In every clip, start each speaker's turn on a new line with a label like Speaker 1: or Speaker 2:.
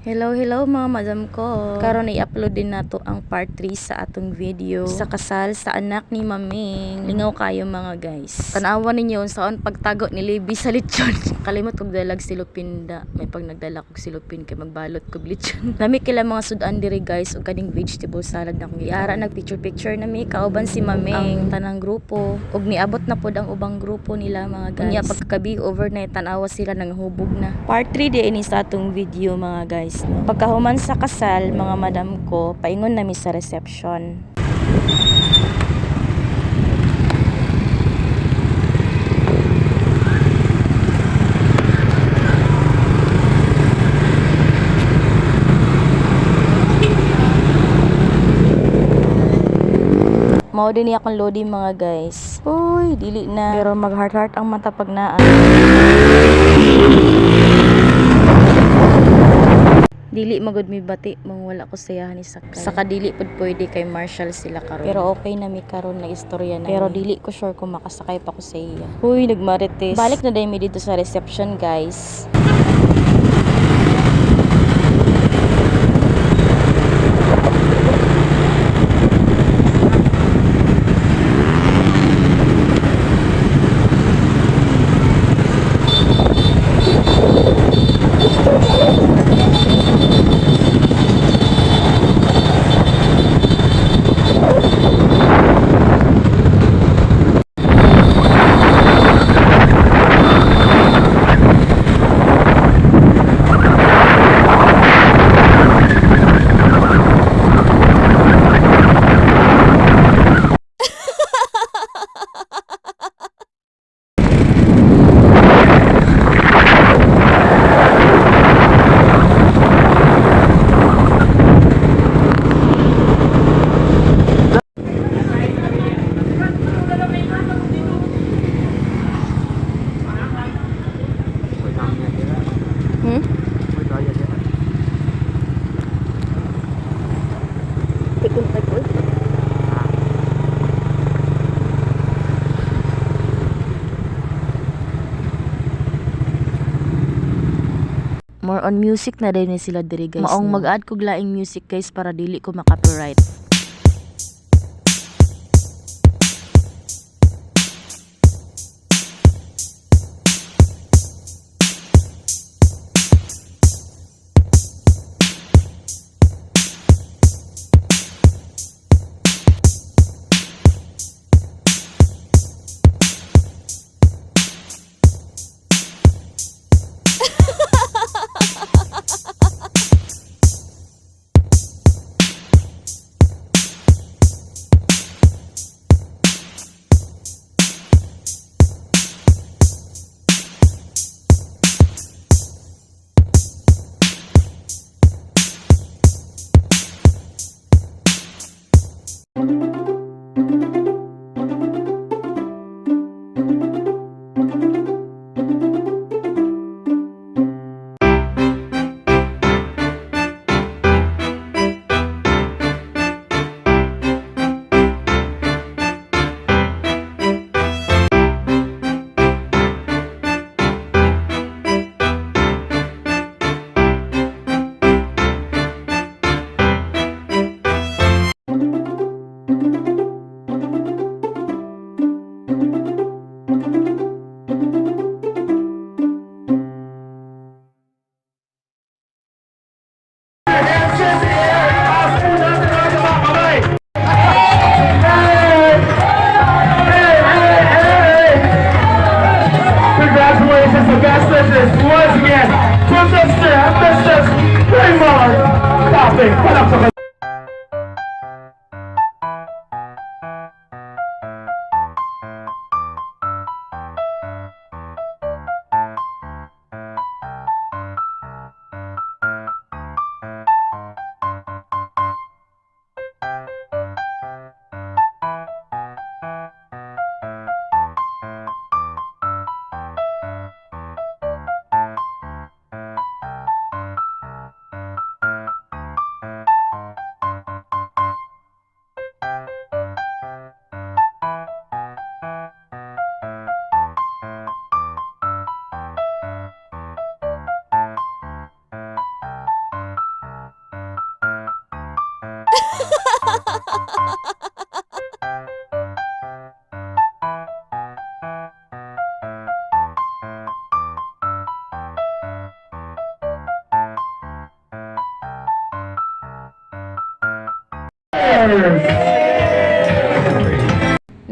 Speaker 1: Hello mga madam ko. Karon i-upload din nato ang part 3 sa atong video sa kasal sa anak ni Maming. Lingaw kayo mga guys. Tanawa ninyo unsaon pagtago ni Libby sa lechon. Kalimot kog dalag silupinda. May pag nagdala kog silupin kay magbalot kog lechon. Nami kila mga sudan diri guys ug kaning vegetable salad na kong iara nag picture nami kauban si Maming ang tanang grupo ug niabot na pod ang ubang grupo nila mga guys. Unya pagkagabi overnight tanawa sila nanghubog na. Part 3 di ini sa atong video mga guys. No? Pagkahuman sa kasal, mga madam ko, paingon nami sa reception. Mao din akong loading mga guys. Uy, dili na. Pero mag heart ang mata pag naan. Dili magud mi bati mong wala ko sayahan ni sakay. Saka dili pud pwede kay Marshall sila karon. Pero okay na mi karon na istorya na. Pero dili ko sure kung makasakay pa ko sa iya. Huy, nagmarites. Balik na dai mi dito sa reception, guys. More on music na din sila diri guys. Maong mag-add kog laing music guys para dili ko ma-copyright.
Speaker 2: Congratulations to best wishes once again from Mr. and Mrs. Raymond Topic. Put up the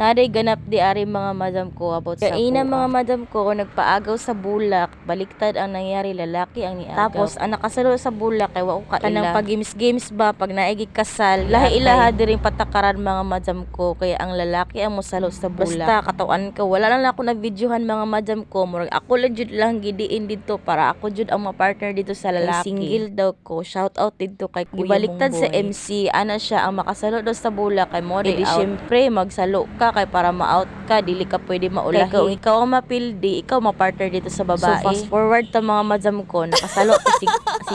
Speaker 1: Naday ganap di ari mga madam ko about sa ina mga madam ko nagpaagaw sa bulak, baliktad ang nangyari, lalaki ang niagaw. Tapos ang nakasalo sa bulak kay wa ko kaila. Kanang pag games ba pag naigi kasal, lahi ilaha diring patakaran mga madam ko kaya ang lalaki ang mosalo sa bulak. Basta katawan ka wala lang ako na videohan mga madam ko, murag ako lang jud lang gidiin dito para ako jud ang ma-partner dito sa lalaki. Single daw ko, shout out dito kay Kuya Gibaliktad sa MC, ana siya ang makasalo daw sa bulak kay mo di syempre magsalo ka kay para ma-out ka, dili ka pwede maulahi. Kung ikaw ang mapildi, ikaw ma-partner dito sa babae. So fast forward ta mga madam ko, nakasalo si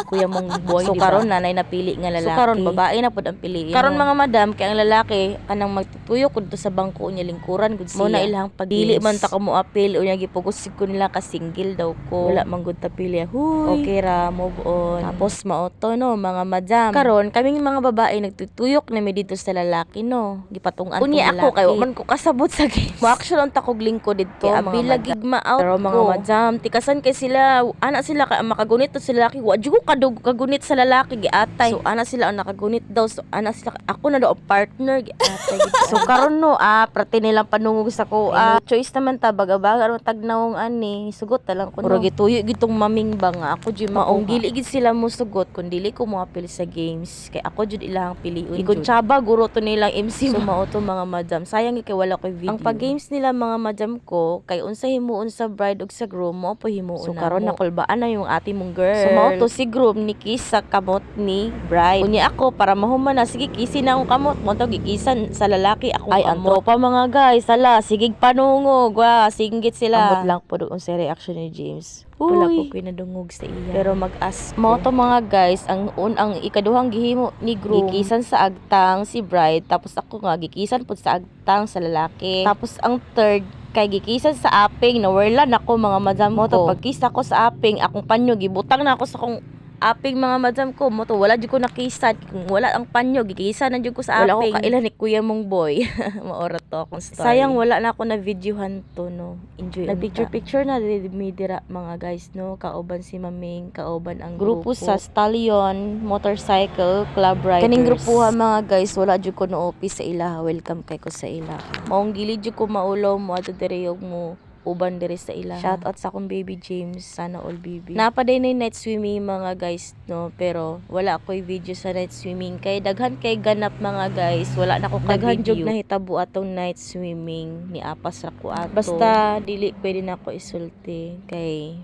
Speaker 1: kuya mong boy, so karon nanay napili nga lalaki. So karon babae na pud ang piliin. Karon mga madam kay ang lalaki kanang magtutuyo kun to sa bangko niya lingkuran gud siya. Mo na ilang pagdili man ta ko mo apil unya gipugusig ko nila ka single daw ko. Wala man gud ta pili. Huy. Okay ra, move on. Tapos maoto no mga madam. Karon kaming mga babae nagtutuyok na mi dito sa lalaki no. Gipatungan ko lalaki. Ako kay man ko kasabot sa game. Mo-action ang takog lingko dito. Abi lagig ma-out pero mga madam, tikasan kay sila, ana sila kay makagunit to sa lalaki. Wa jud ko kagunit sa lalaki giatay. So ana sila ang nakagunit daw. So ana sila ako na daw ang partner giatay. So karon no, prati nilang panungog sa ko. Choice naman ta baga-baga ron tagnawong ani. Sugot ta lang ko no. Pero gituyo gitong maming ba nga ako jud maong dili gid sila mo sugot kun dili ko mo apil sa games. Kay ako jud ilahang piliun. Ikon tsaba guro to nilang MC. So mao to mga madam. Sayang kay wala ko video. Ang pag-games nila mga madam ko, kay unsa himuon sa bride ug sa groom mo po himuon so, na. So karon nakulbaan na yung ate mong girl. So mao to si groom ni kiss sa kamot ni bride. Unya ako para mahuman na sige kisin na akong kamot mo to gikisan sa lalaki ako ay ang tropa mga guys. Sala sige panungog wa singgit sila. Amot lang po doon sa reaction ni James. Wala ko kinadungog sa iya. Pero mag-as mo to mga guys, ang ikaduhang gihimo ni groom gikisan sa agtang si bride, tapos ako nga gikisan pud sa agtang sa lalaki. Tapos ang third kay gikisan sa aping na werlan ako mga madam mo to pagkisa ko sa aping akong panyo gibutang na ako sa akong aping mga madam ko mo to wala jud ko nakisan kung wala ang panyo gikisan na jud ko sa aping. Wala ko kaila ni kuya mong boy. Maora to akong story. Sayang wala na ako na videohan to no. Enjoy na picture na mi dira mga guys no, kauban si Maming, kauban ang grupo sa Stallion Motorcycle Club Riders. Kaning grupuha mga guys wala jud ko no office sa ila. Welcome kay ko sa ila. Maong gilid jud ko maulaw mo ato diri og mo uban diri sa ila. Shout out sa akong baby James, sana all baby. Napaday na night swimming mga guys no, pero wala ko'y video sa night swimming kay daghan kay ganap mga guys. Wala na ko ka daghan jud na hitabo atong night swimming ni apas ra ko ato. Basta dili pwede na ako isulti kay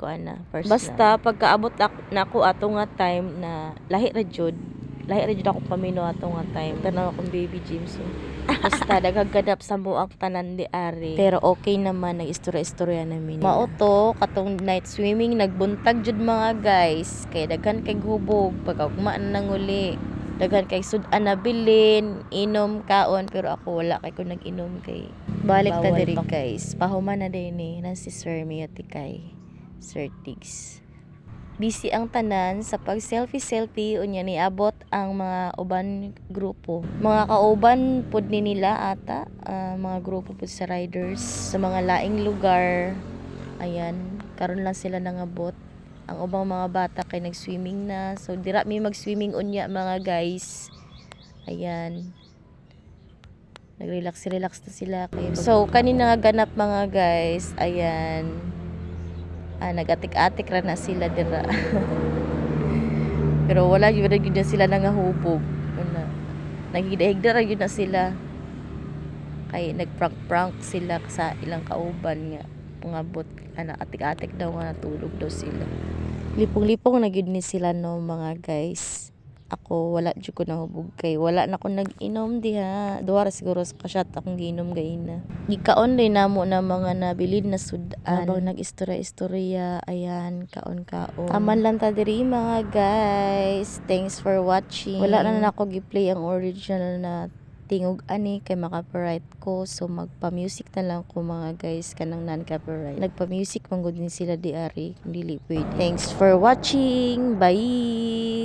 Speaker 1: kuan na first. Basta pagkaabot na ako ato nga time na lahi ra jud ako pamino ato nga time. Tanaw akong baby James. So. Basta daghagadap sa mo ang tanan di ari. Pero okay naman nag-istorya-istorya namin. Mao to katong night swimming nagbuntag jud mga guys. Kay daghan kay hubog pagkaugma nang uli. Daghan kay sudan na bilin, inom kaon pero ako wala kay ko nag-inom kay balik ta diri guys. Pahuman na din ni na si Sir Miyati kay Sir Tigs. Busy ang tanan sa pag selfie unya niabot ang mga uban grupo. Mga kauban pud ni nila ata, mga grupo pud sa riders sa mga laing lugar. Ayan, karon lang sila nangabot. Ang ubang mga bata kay nag-swimming na. So dira mi mag-swimming unya mga guys. Ayan. Nag-relax na sila kay. So kanina nga ganap mga guys. Ayan. Nagatik-atik ra na sila dira. Pero wala yun na sila nangahubog. Naghidahigda ra yun na sila. Kay nagprank-prank sila sa ilang kauban nga. Pangabot, atik-atik daw nga natulog daw sila. Lipong-lipong na yun ni sila no mga guys. Ako wala jud ko nahubog kay wala na ko nag-inom diha. Duha ra siguro sa kasyat akong giinom gayna. Gikaon din namo na mga nabilid na sudan. Habang nag-istorya-istorya, ayan, kaon-kaon. Taman lang ta diri mga guys. Thanks for watching. Wala na ako gi-play ang original na tingog ani kay maka-copyright ko, so magpa-music na lang ko mga guys kanang non-copyright. Nagpa-music man gud ni sila di ari, dili pwede. Thanks for watching. Bye.